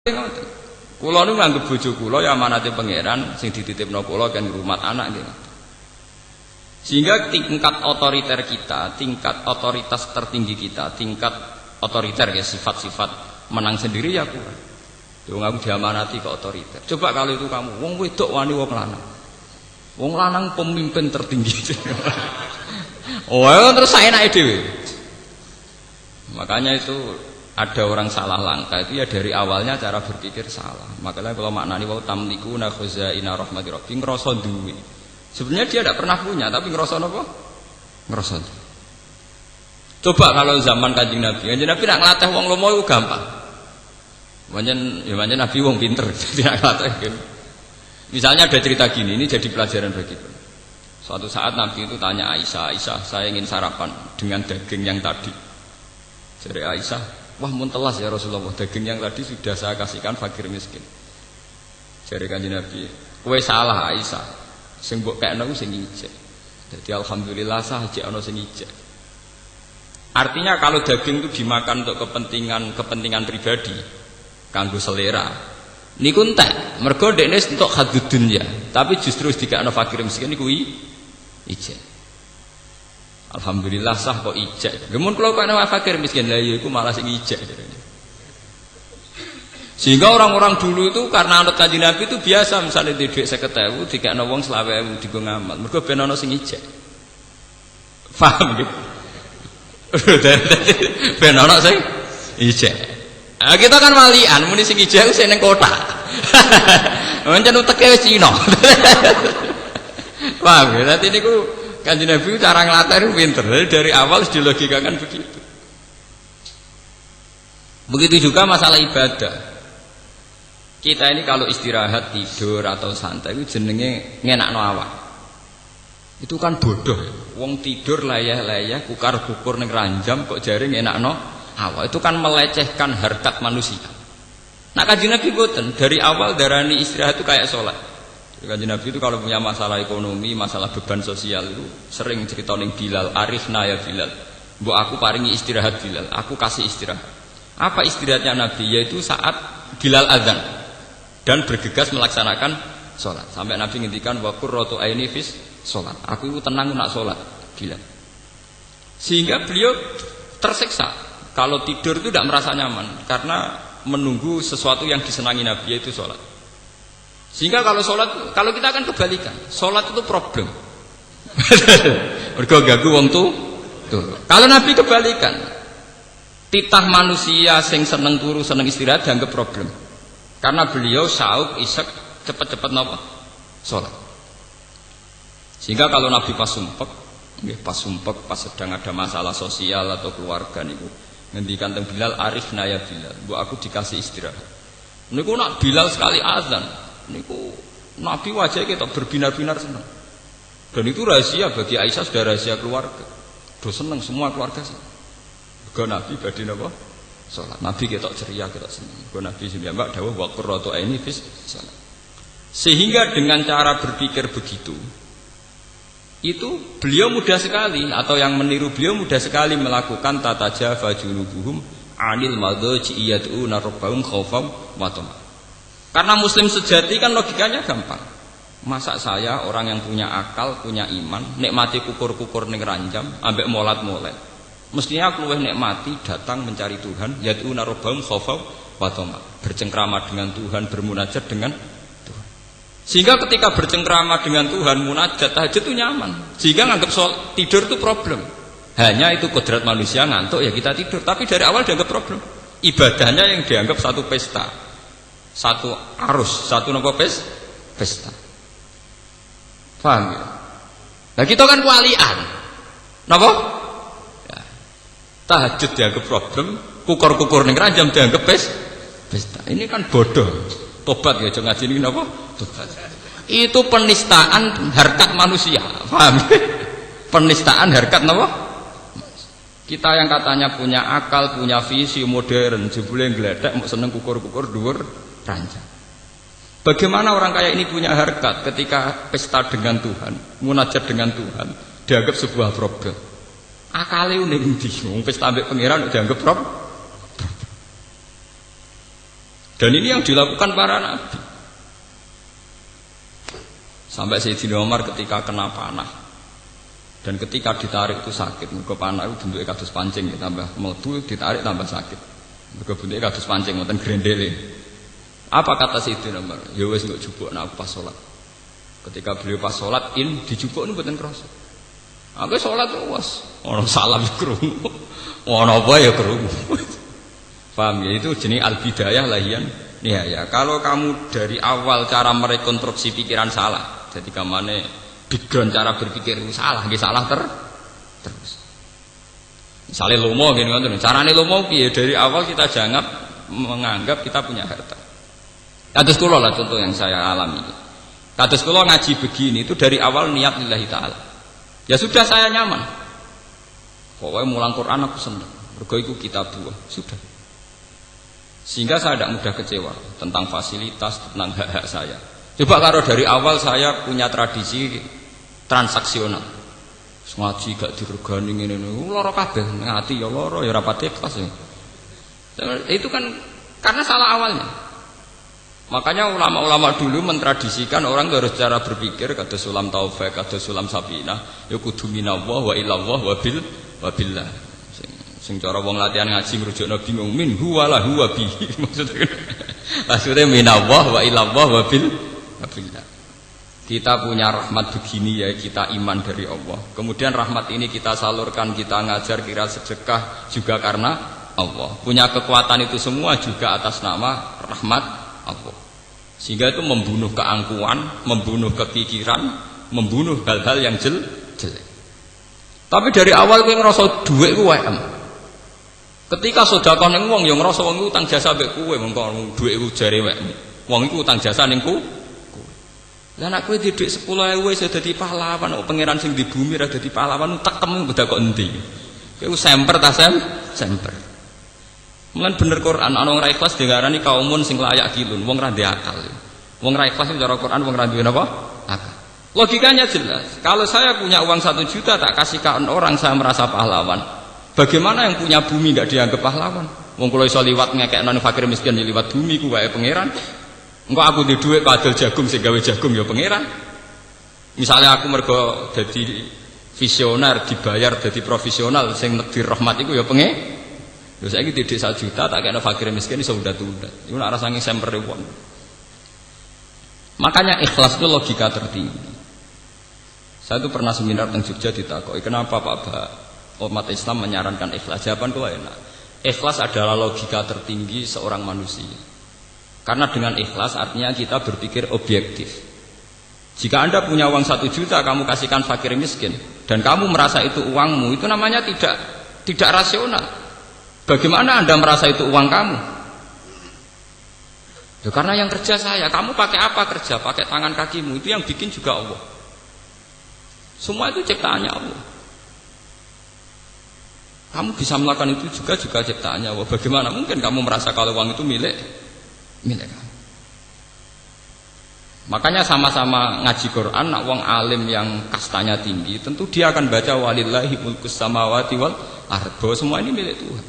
Kula niku nganggep bojo kula ya amanate pangeran sing dititipno kula kan ngrumat anak nggih. Sehingga tingkat otoriter kita, tingkat otoritas tertinggi kita, tingkat otoriter ya sifat-sifat menang sendiri ya kurang. Yo aku diamanati ke otoriter. Coba kalau itu kamu wong wedok wani wong lanang. Wong lanang pemimpin tertinggi. Oh, terus saya naik dhewe. Makanya itu ada orang salah langkah itu ya dari awalnya cara berpikir salah. Makanya kalau maknani wau tamlikuna khuzaina rahmati rabbi ngrasa duwe. Sebenarnya dia tidak pernah punya tapi ngrasa napa? Ngrasa. Coba kalau zaman Kanjeng Nabi nak nglatih wong lomo itu gampang. Pancen Nabi wong pinter tidak nglatih. Misalnya ada cerita gini, ini jadi pelajaran bagi kita. Suatu saat Nabi itu tanya Aisyah, saya ingin sarapan dengan daging yang tadi. Jadi Aisyah, wah muntelas ya Rasulullah, daging yang tadi sudah saya kasihkan fakir miskin. Jadi Kanjeng Nabi, kowe salah Aisyah, sing mbok kekno sing ijek. Jadi alhamdulillah sah ijek ana sing ijek. Artinya kalau daging itu dimakan untuk kepentingan pribadi, kanggo selera, niku entek, mergo dekne entuk hadud dunya, tapi justru dikekno fakir miskin niku ijek. Alhamdulillah sah kok ijek. Gemun kula kok ana fakir miskin lah ya iku malah sing ijek. Sehingga orang-orang dulu itu karena anut Kanjeng Nabi itu biasa misalnya di dhuwit 50.000 dikekno wong 20.000 digo ngamal. Mergo ben ana sing ijek. Paham gitu? Ben ana sing ijek. Nah, kita kan walian muni sing ijek sing ning kota. Pancen uteke wis Cina. Paham ya? Dadi niku Kanjeng Nabi cara nglatih pinter, dari awal dilogikakan begitu. Begitu juga masalah ibadah. Kita ini kalau istirahat, tidur atau santai itu jenenge ngenakno awak. Itu kan bodoh. Wong tidur layah-layah, kukar-kukur ning ranjam kok jare ngenakno awak. Itu kan melecehkan harkat manusia. Nah Kanjeng Nabi boten, dari awal darani istirahat itu kayak sholat. Kanjeng Nabi itu kalau punya masalah ekonomi, masalah beban sosial itu sering cerita ning Bilal, arifna ya Bilal. Mbok aku paringi istirahat Bilal, aku kasih istirahat. Apa istirahatnya Nabi? Yaitu saat Bilal azan dan bergegas melaksanakan sholat. Sampai Nabi ngendikan wa qurratu aini fis sholat. Aku itu tenang nak sholat Bilal. Sehingga beliau tersiksa kalau tidur itu tidak merasa nyaman karena menunggu sesuatu yang disenangi Nabi yaitu sholat. Sehingga kalau sholat, kalau kita akan kebalikan, sholat itu problem. Mergo ganggu wong tuh. Kalau Nabi kebalikan, titah manusia sing seneng turu seneng istirahat dianggap problem. Karena beliau sauk isek cepet-cepet napa sholat. Sehingga kalau Nabi pas sumpek, pas sedang ada masalah sosial atau keluarga niku, ngendikan teng Bilal arifna ya Bilal, mbok aku dikasih istirahat. Niku nak Bilal sekali azan. Niku Nabi wajah kita berbinar-binar senang. Dan itu rahasia bagi Aisyah, sudah rahasia keluarga. Do senang semua keluarga senang. Go Nabi badhe napa? Salat. Nabi ketok ceria, ketok senang. Go Nabi sendiri mbak dawuh wa qurratu aini fis salat. Sehingga dengan cara berpikir begitu itu beliau mudah sekali atau yang meniru beliau mudah sekali melakukan tatajafa junubuhum anil madhaji yad'una rabbahum khaufan wa tama'an. Karena muslim sejati kan logikanya gampang. Masa saya orang yang punya akal, punya iman, nikmati kukur-kukur ning ranjam, ambek molat-molet. Mestinya aku luwih nikmati datang mencari Tuhan, yad'una rabbahum khaufan wa tama'an. Bercengkrama dengan Tuhan, bermunajat dengan Tuhan. Sehingga ketika bercengkrama dengan Tuhan, munajat, tahajud itu nyaman. Sehingga nganggap tidur itu problem. Hanya itu kodrat manusia ngantuk ya kita tidur. Tapi dari awal dianggap problem. Ibadahnya yang dianggap satu pesta. Satu arus, satu nopo pesta. Paham ya? Nah kita kan walian. Napa? Ya. Tahajud dianggap problem, kukur-kukur ning ranjam dianggap pesta. Ini kan bodoh. Tobat ya aja ngaji niki napa? Tobat. Itu penistaan harkat manusia. Paham? Penistaan harkat napa? Kita yang katanya punya akal, punya visi modern, jebule ngledek mbok seneng kukur-kukur dhuwur ranjang. Bagaimana orang kaya ini punya harkat ketika pesta dengan Tuhan, munajat dengan Tuhan, dianggap sebuah problem. Akale ning ndi? Wong pesta ambek pangeran dianggap problem. Dan ini yang dilakukan para nabi. Sampai Sayyidina Umar ketika kena panah dan ketika ditarik itu sakit. Mergo panah itu bentuknya kados pancing, tambah mlebu ditarik tambah sakit. Mergo bentuknya kados pancing wonten grendele. Apa kata Sayyidina Umar? Ya wis mbok jupukna aku pas salat. Ketika beliau pas salat dijupuk niku mboten krasa. Aku salat wis ana salam krungu. Ana apa ya krungu. Paham ya, itu jenis al-bidayah lahian nihaya. Kalau kamu dari awal cara merekonstruksi pikiran salah, jadi kamane background cara berpikir salah, nggih salah terus. Misalnya lomo gini ngoten, carane lomo piye? Dari awal kita jangan menganggap kita punya harta. Kados kula lah contoh yang saya alami. Kados kula ngaji begini itu dari awal niat lillahi taala. Ya sudah saya nyaman. Pokoknya mulang Quran aku seneng. Mergo iku kitab buah, sudah. Sehingga saya tidak mudah kecewa tentang fasilitas, tentang hak-hak saya. Coba kalau dari awal saya punya tradisi transaksional, ngaji gak diregani ngene niku lara kabeh, ngati ya lara ya rapat ikhlas ya. Itu kan karena salah awalnya. Makanya ulama-ulama dulu mentradisikan orang harus cara berpikir kata Sulam Taufik, kata Sulam Sabinah, ya kudu minallah wa ilallah wa billah. Sing cara wong latihan ngaji ngrujukno bingung min huwa la huwa bi. Maksudnya minallah wa ilallah wa billah. Kita punya rahmat begini ya, kita iman dari Allah. Kemudian rahmat ini kita salurkan, kita ngajar, kira sedekah juga karena Allah. Punya kekuatan itu semua juga atas nama rahmat Allah. Sehingga itu membunuh keangkuhan, membunuh kepikiran, membunuh hal-hal yang jelek. Tapi dari awal kowe ngrasa dhuwit ku wae. Ketika sedekah ning wong ya ngrasa wong utang jasa mbek kowe, mengko dhuwit iku jare wekmu. Wong iku utang jasa ning kowe. Lah nek kowe didik 10.000 iso dadi pahlawan, kok pangeran sing di bumi ra dadi pahlawan, tekemu beda kok endi. Kowe semper ta semper. Mulan bener Quran ana wong ra ikhlas diarani kaumun sing layak kilun, wong ra ndek akal. Wong ra ikhlas cara Quran wong ra duwe napa? Akal. Logikanya jelas. Kalau saya punya uang 1 juta tak kasihkan orang saya merasa pahlawan. Bagaimana yang punya bumi enggak dianggap pahlawan? Wong kula iso liwat ngekekno fakir miskin ya liwat bumi ku wae pangeran. Engko aku di dhuwit padel jagung sing gawe jagung ya pangeran. Misalnya aku mergo dadi visioner dibayar dadi profesional sing nekdir rahmat iku ya pengen. Lho saiki didik 1 juta tak kekno fakir miskin iso undat-undat. Iku nek rasane semper wong. Makanya ikhlas itu logika tertinggi. Saya itu pernah seminar teng Jogja ditakoki, kenapa Pak umat Islam menyarankan ikhlas? Jawabanku enak. Ikhlas adalah logika tertinggi seorang manusia. Karena dengan ikhlas artinya kita berpikir objektif. Jika Anda punya uang 1 juta kamu kasihkan fakir miskin dan kamu merasa itu uangmu, itu namanya tidak rasional. Bagaimana Anda merasa itu uang kamu? Ya, karena yang kerja saya. Kamu pakai apa kerja? Pakai tangan kakimu. Itu yang bikin juga Allah. Semua itu ciptaannya Allah. Kamu bisa melakukan itu juga ciptaannya Allah. Bagaimana mungkin kamu merasa kalau uang itu milik kamu? Makanya sama-sama ngaji Quran, nak wong alim yang kastanya tinggi, tentu dia akan baca walillahi mulkus samawati wal ardh, bahwa semua ini milik Tuhan.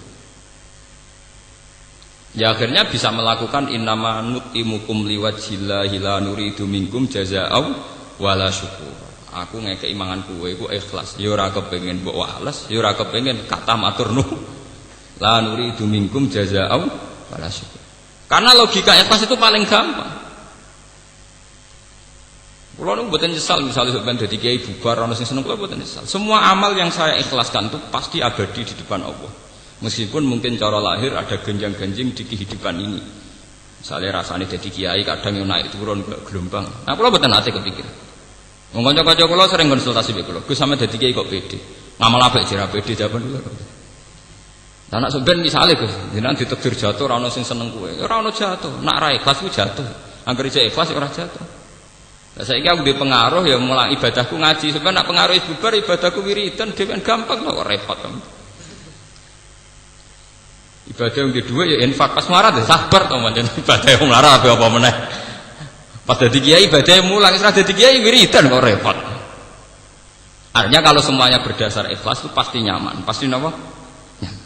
Ya akhirnya bisa melakukan innama nutimukum liwajhillahi la nuridu minkum jazaa'aw wala syukur. Aku ngekei mangan kowe iku ikhlas, ya ora kepengin mbok wales, ya ora kepengin kata matur nuwun. La nuridu minkum jazaa'aw wala syukur. Karena logika ikhlas itu paling gampang. Kulo niku mboten nyesal misalnya sampeyan dadi kiai bubar ana sing seneng, kulo mboten nyesal. Semua amal yang saya ikhlaskan itu pasti abadi di depan Allah. Meskipun mungkin cara lahir ada genjang-genjing di kehidupan ini. Misalnya rasanya jadi kiai kadang yang naik turun gelombang. Nah, kulo mboten ate kepikir. Wong kanca-kanca kula sering konsultasi mbek kula. Gus sampe dadi kiai kok pede. Ngamal apik jera pede jawaban kula. Lah nek sampeyan misale Gus, jenengan ditakdir jatuh ora ono sing seneng kowe. Ora ono jatuh, nek ra ikhlas ku jatuh. Angger isih ikhlas ora jatuh. Lah saiki aku duwe pengaruh ya mulang ibadahku ngaji. Sebab nek pengaruh bubar ibadahku wiridan dhewean gampang kok repot. Ibadah yang kedua ya infak pas marah deh sabar to pancen ibadah yang marah apa meneh. Pas dadi kiai ibadah mulang isra dadi kiai wiridan kok repot. Artinya kalau semuanya berdasar ikhlas itu pasti nyaman, pasti napa? Nyaman.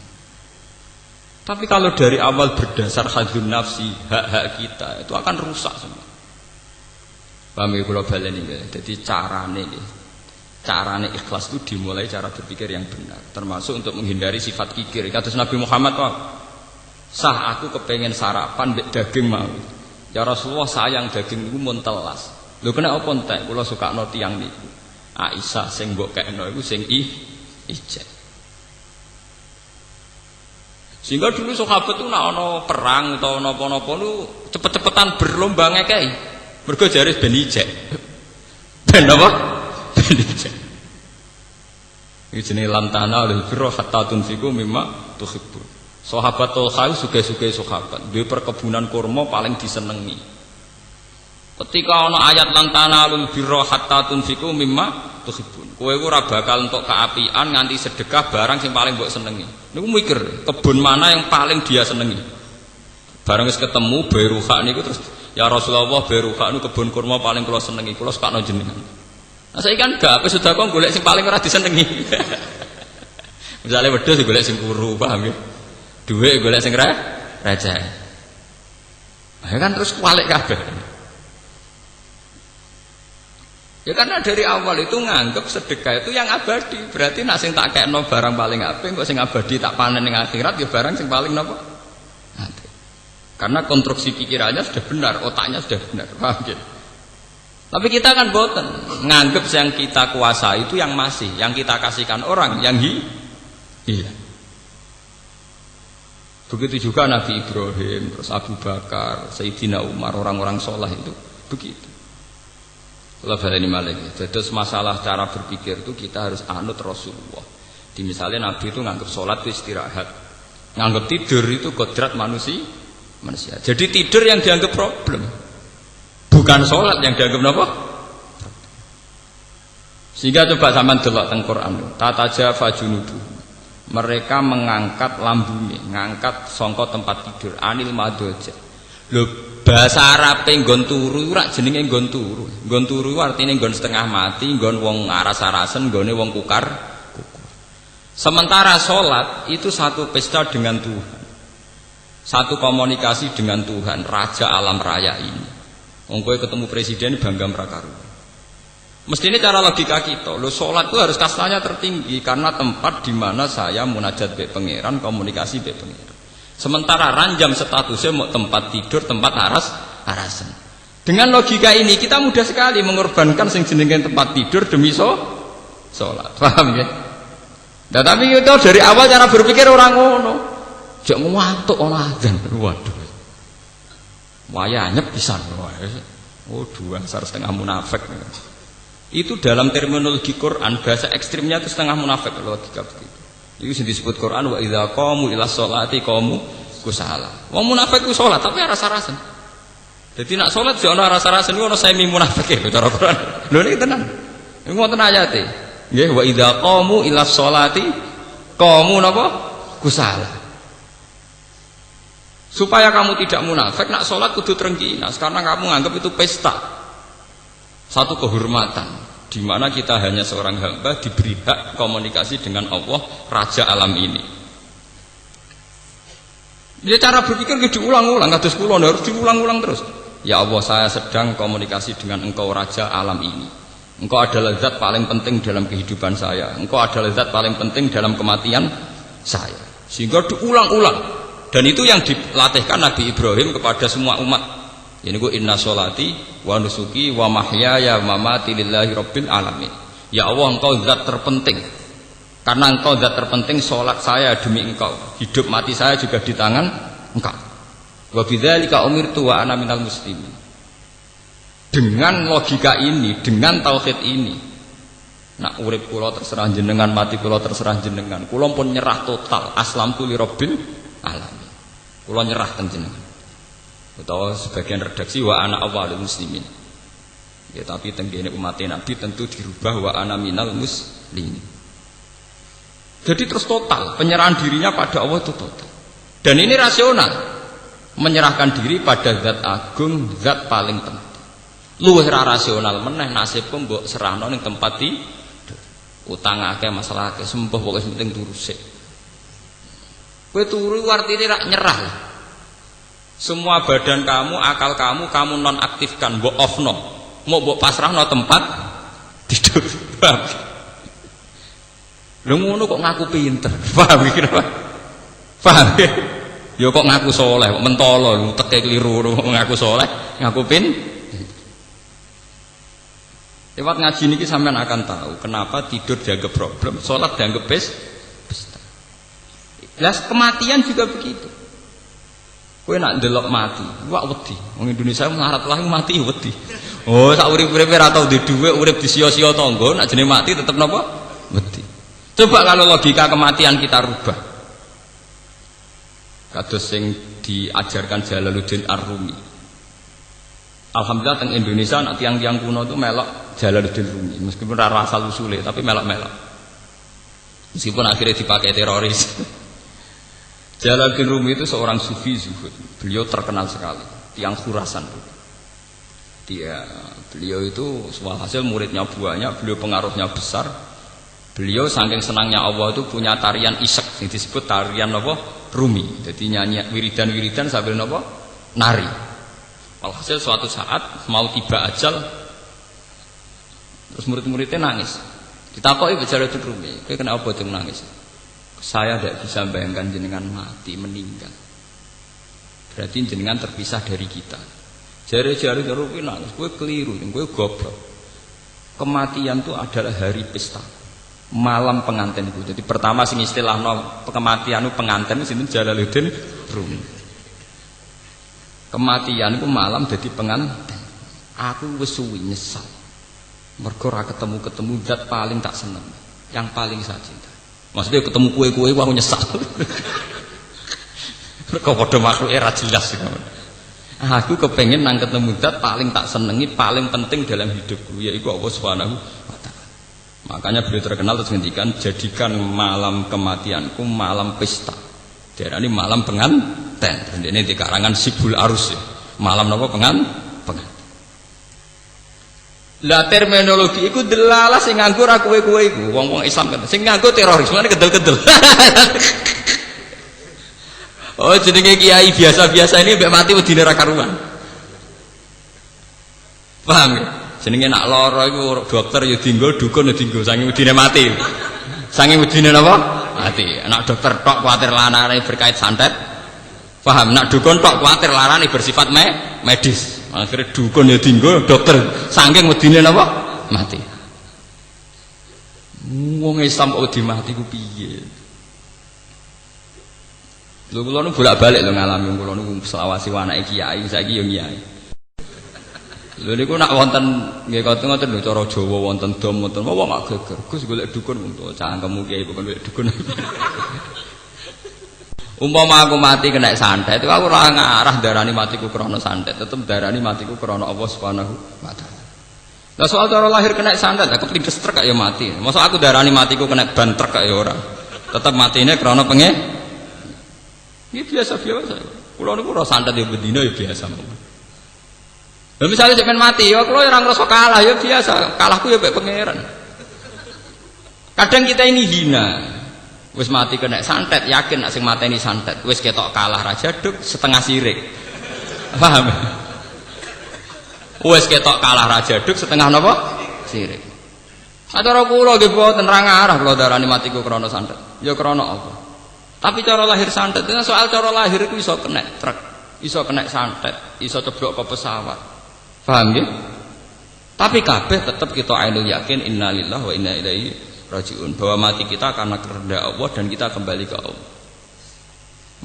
Tapi kalau dari awal berdasar hadzun nafsi, hak-hak kita itu akan rusak semua. Paham ya kula baleni ya. Jadi carane ikhlas itu dimulai cara berpikir yang benar, termasuk untuk menghindari sifat kikir. Kata Nabi Muhammad, sah aku kepengen sarapan mbek daging mau. Ya Rasulullah sayang daging iku mun telas. Lho kena apa entek kula sukakno tiyang niku. Aisyah sing mbok kekno iku sing ijek. Sehingga dulu sahabat itu nak ana perang atau napa-napa lu cepet-cepetan berlomba ngekei. Mergo jare ben ijek. Ben apa? Ben ijek. Iki jenenge lantana lil birra hatta tunfiqu mimma tuhibbun. Sahabat Tolha suge-suge sahabat, duwe perkebunan kurma paling disenengi. Ketika ana ayat lantana lil birra hatta tunfiqu mimma tuhibbun. Kowe ora bakal entuk keapian nganti sedekah barang sing paling mbok senengi. Niku mikir, kebun mana yang paling dia senengi. Barang wis ketemu Beruha niku terus ya Rasulullah Beruha niku kebun kurma paling kula senengi, kula sakno jenengan. Nah saiki kan gak wis sedekah golek sing paling ora disenengi. Misale wedhus golek sing kuru, paham ya? Dhuwit golek sing raja. Nah, kan terus kualik kabeh. Ya karena dari awal itu nganggep sedekah itu yang abadi. Berarti nak sing tak kekno barang paling apik kok sing abadi tak panen ning akhirat ya barang sing paling napa? Apik. Karena konstruksi pikirannya sudah benar, otaknya sudah benar. Paham gitu? Tapi kita kan boten nganggep yang kita kuasai itu yang masih, yang kita kasihkan orang yang hilang. Begitu juga Nabi Ibrahim, terus Abu Bakar, Sayyidina Umar, orang-orang soleh itu begitu. Allah baleni malih. Jadi masalah cara berpikir itu kita harus anut Rasulullah. Di misalnya Nabi itu nganggap sholat itu istirahat, nganggap tidur itu kodrat manusia. Jadi tidur yang dianggap problem, bukan sholat yang dianggap apa? Sehingga coba sampean delok teng Quran, tatajafa junubu. Mereka mengangkat lambungnya, ngangkat songko tempat tidur, anil madoja. Lho bahasa Arabe nggon turu ora jenenge nggon turu. Nggon turu artine nggon setengah mati, nggon wong aras-arasen, nggone wong kukar. Sementara sholat itu satu pesta dengan Tuhan, satu komunikasi dengan Tuhan, Raja alam raya ini. Wong kowe ketemu presiden bangga mrakaruan. Mestinya cara logika kita, lo sholat itu harus kastanya tertinggi karena tempat di mana saya munajat be pangeran, komunikasi be pangeran. Sementara ranjam statusnya mau tempat tidur, tempat arasan. Dengan logika ini kita mudah sekali mengorbankan sing jenenge tempat tidur demi sholat. Paham ya? Nah, tapi itu dari awal cara berpikir orang ngono. Jak ngantuk ana adzan. Waduh. Waya nyep pisan. Oh, dua dasar setengah munafik. Itu dalam terminologi Quran bahasa ekstrimnya itu setengah munafik logika begitu. Itu sing disebut Quran wa idza qamu ila sholati qamu kusala. Wong munafik ku salat tapi rasa-rasen. Dadi nak salat yo ana rasa-rasen iku ana semi munafik e cara Quran. Lho niki tenan. Niku wonten ayate. Nggih wa idza qamu ila sholati qamu napa? Kusala. Supaya kamu tidak munafik nak salat kudu trengginas karena kamu anggap itu pesta. Satu kehormatan di mana kita hanya seorang hamba diberi hak komunikasi dengan Allah Raja alam ini. Dia cara berpikir diulang-ulang, kados kula harus diulang-ulang terus. Ya Allah, saya sedang komunikasi dengan Engkau Raja alam ini. Engkau adalah zat paling penting dalam kehidupan saya. Engkau adalah zat paling penting dalam kematian saya. Sehingga diulang-ulang. Dan itu yang dilatihkan Nabi Ibrahim kepada semua umat. Ini gue inna sholati wa nusuki wa mahyaya wa mamati lillahi rabbil alamin. Ya Allah, Engkau zat terpenting. Karena Engkau zat terpenting, sholat saya demi Engkau, hidup mati saya juga di tangan Engkau. Wa bidzalika umirtu wa ana minal muslimin. Dengan logika ini, dengan tauhid ini, nak urip kula terserah jenengan, mati kula terserah jenengan. Kula pun nyerah total, aslamtu li rabbil alamin. Kula nyerah teng jenengan. Atau sebagian redaksi wa ana awwalul muslimin. Ya tapi tenggene umat Nabi tentu dirubah wa ana minal muslimin. Jadi terus total penyerahan dirinya pada Allah itu total. Dan ini rasional. Menyerahkan diri pada zat agung, zat paling penting. Luwih ra rasional meneh nasibku mbok serahno ning tempat tidur. Utang akeh masalah akeh sembah pokoke penting turu sik. Kowe turu artine rak nyerah. Semua badan kamu, akal kamu nonaktifkan, mbok offno. Mau mbok pasrahno tempat tidur. Paham? Lho ngono kok ngaku pinter. Paham iki apa? Paham? Ya kok ngaku soleh, kok mentolo, teke keliru ngaku soleh, ngaku lewat ngaji niki sampean akan tahu kenapa tidur dianggap problem, sholat dianggap pesta. Las kematian juga begitu. Kowe nak ndelok mati, wak wedi. Wong Indonesia melarat lah mati wedi. Oh, sak urip-uripe ora tau duwe dhuwit, urip disia-sia tangga, nak jenenge mati tetep napa? Wedi. Coba kalau logika kematian kita rubah. Kados sing diajarkan Jalaluddin Ar-Rumi. Alhamdulillah teng Indonesia nak tiang-tiang kuno itu melok Jalaluddin Rumi, meskipun ora asal usule tapi melok-melok. Meskipun akhirnya dipakai teroris. Jalaluddin Rumi itu seorang sufi zuhud. Beliau terkenal sekali, tiang Khurasan. Beliau itu hasil muridnya banyak, beliau pengaruhnya besar. Beliau saking senangnya Allah itu punya tarian isek yang disebut tarian apa? Rumi. Jadi nyanyi wiridan-wiridan sambil apa? Nari. Walhasil suatu saat mau tiba ajal, terus murid-muridnya nangis. Ditakoki Jalaluddin Rumi, "Kowe kenapa tuh nangis?" "Saya tidak bisa bayangkan jenengan mati, meninggal. Berarti jenengan terpisah dari kita." Jari-jari Rumi nangis, "Kowe keliru, kowe goblok. Kematian itu adalah hari pesta, malam pengantin itu." Jadi pertama sing istilahno kematian itu pengantin sinten Jalaluddin Rumi. Kematian itu malam jadi pengantin. Aku wis suwi nyesal. Mergo ora ketemu zat paling tak seneng, yang paling saya cinta. Maksudnya ketemu kue-kue aku nyesal. Mergo padha makhluke ra jelas. Aku kepengen nang ketemu zat paling tak senengi, paling penting dalam hidupku, yaitu Allah Subhanahu wa taala. Makanya beliau terkenal terus ngendikan, jadikan malam kematianku malam pesta. Diarani malam pengantin. Ini di karangan Sibul Arus ya. Malam napa pengantin. Lah terminologi iku delalah sing nganggo ra kowe-kowe iku, wong-wong Islam kan. Sing nganggo terorisme kedel-kedel. Oh, jenenge kiai biasa-biasa ini mbek mati wedine ra karuan. Paham ya? Jenenge nak lara iku dokter ya dinggo, dukun ya dinggo, saking wedine mati. Saking wedine napa? Mati. Nak dokter tok kuwatir lanane berkait santet. Paham? Nak dukun tok kuwatir lanane bersifat medis. Akhirnya dukun ya dinggo, dokter saking wedine napa? Mati. Wong Islam kok dimati ku piye? Lho kula nu bolak-balik lho ngalami kula nu selawasi anake kiai, saiki ya kiai. Lho niku nak wonten nggih ngoten lho cara Jawa wonten dom wonten apa mak geger. Gus golek dukun untuk cangkemmu kiai bukan golek dukun. Umpama aku mati kena santet, aku ora ngarah darani matiku krana santet, tetep darani matiku krana Allah Subhanahu wa taala. Lah soal cara lahir kena santet, aku plindes truk ya mati. Masa aku darani matiku kena ban truk ya ora. Tetep matine krana pengen. Ini biasa-biasa. Kula niku ora santet ya bedina ya biasa mawon. Lah misale sampean mati, ya kula ora ngrasa kalah ya biasa. Kalahku ya mek pangeran. Kadang kita ini hina. Wis mati kena santet, yakin nek sing mateni santet. Wis ketok kalah raja duk setengah sirik. Paham? Wis ketok kalah raja duk setengah napa? Sirik. Sacara kula nggih boten nerang arah kula darani matiku krana santet. Ya krana apa? Tapi cara lahir santet, soal cara lahir itu iso kena truk, iso kena santet, iso ceblok ke pesawat. Paham nggih? Tapi kabeh tetap kita ainul yakin innalillahi wa inna ilaihi rajiun, bahwa mati kita karena kehendak Allah dan kita kembali ke Allah.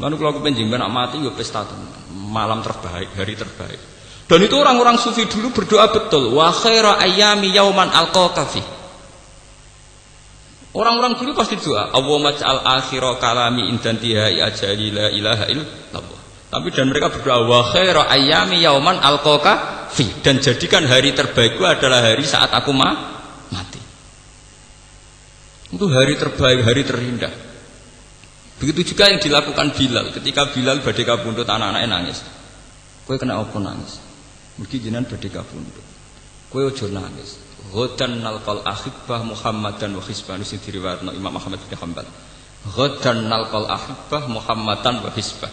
Lalu kalau kepenjingan nak mati ya pesta malam terbaik, hari terbaik. Dan itu orang-orang sufi dulu berdoa betul, wa khaira ayyami yauman alqaka fi. Orang-orang dulu pasti doa, Allahumma ja'al akhira kalami indantihai ajali la ilaha illallah. Tapi dan mereka berdoa wa khaira ayyami yauman alqaka fi, dan jadikan hari terbaikku adalah hari saat aku mati. Itu hari terbaik, hari terindah. Begitu juga yang dilakukan Bilal. Ketika Bilal badhe kabundut anak-anaknya nangis. Kowe kena apa nangis? Mugi jenengan badhe kabundut. Kowe aja nangis. Ghadan nalqal ahibbah Muhammadan wa hizban sing diriwayatno Imam Ahmad bin Hanbal. Ghadan nalqal ahibbah Muhammadan wa hisbah.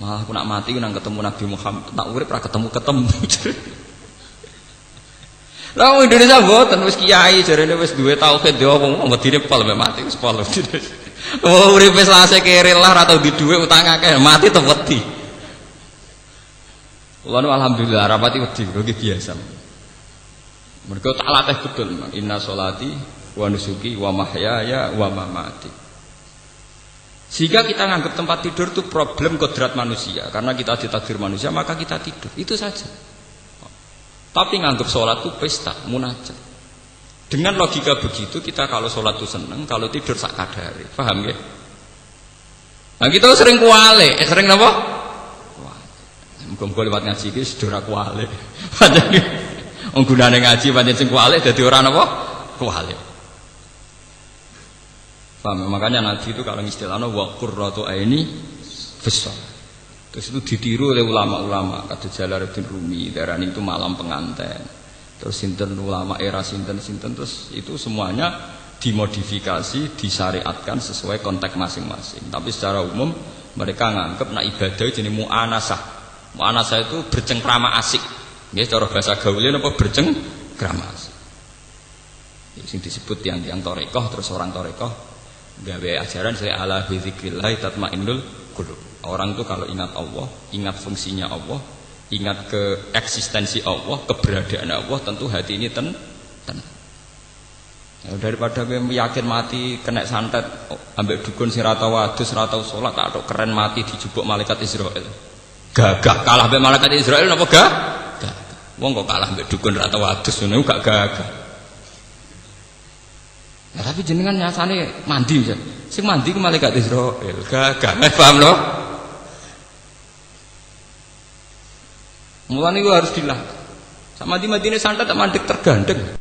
Malah aku nak mati nang ketemu Nabi Muhammad, nak urip ra ketemu-ketemu. Lah wong Indonesia mboten wis kiai jarene wis duwe tauhid yo wong medine pol mek mati wis pol. Oh uripe selase kere lah ra tau di dhuwit utang akeh mati to wedi. Kula nu alhamdulillah rapati wedi kok biasa. Mergo tak latih betul inna sholati wa nusuki wa mahyaya wa mamati. Sehingga kita nganggap tempat tidur itu problem kodrat manusia karena kita ditakdir manusia maka kita tidur itu saja. Tapi nganggap sholat itu pesta, munajat. Dengan logika begitu kita kalau sholat itu seneng, kalau tidur sak kadare. Paham ya? Nah kita sering kuale, sering apa? Muga-muga lewat ngaji iki sedora kuale. Pancen wong gunane ngaji pancen sing kuale dadi ora napa? Kuale. Paham? Makanya ngaji itu kalau istilahnya wa qurratu aini fis. Terus itu ditiru oleh ulama-ulama kata Jalaluddin Rumi darani itu malam pengantin. Terus sinten ulama era sinten-sinten terus itu semuanya dimodifikasi, disyariatkan sesuai konteks masing-masing. Tapi secara umum mereka nganggep nak ibadah jenis mu'anasah. Mu'anasah itu bercengkrama asik. Nggih cara bahasa gaule napa bercengkrama asik. Sing disebut yang torekoh terus orang torekoh gawe ajaran saya ala bi dzikrillah tatmainnul qulub. Orang itu kalau ingat Allah, ingat fungsinya Allah, ingat ke eksistensi Allah, keberadaan Allah, tentu hati ini tenang. Ya, daripada yakin mati kena santet, ambek dukun sing ra tau wadus, ra tau salat, tak keren mati dijubuk malaikat Israel. Gagah kalah ambek malaikat Israel napa gagah? Wong kok kalah ambek dukun ra tau wadus ngono gak gagah. Ya, tapi jenengan nyasane mandi ya. Sing mandi ku malaikat Israel. Gagah, paham lho? Mulane itu harus dilah. Sama di Madinah santet tak mandek tergandeng.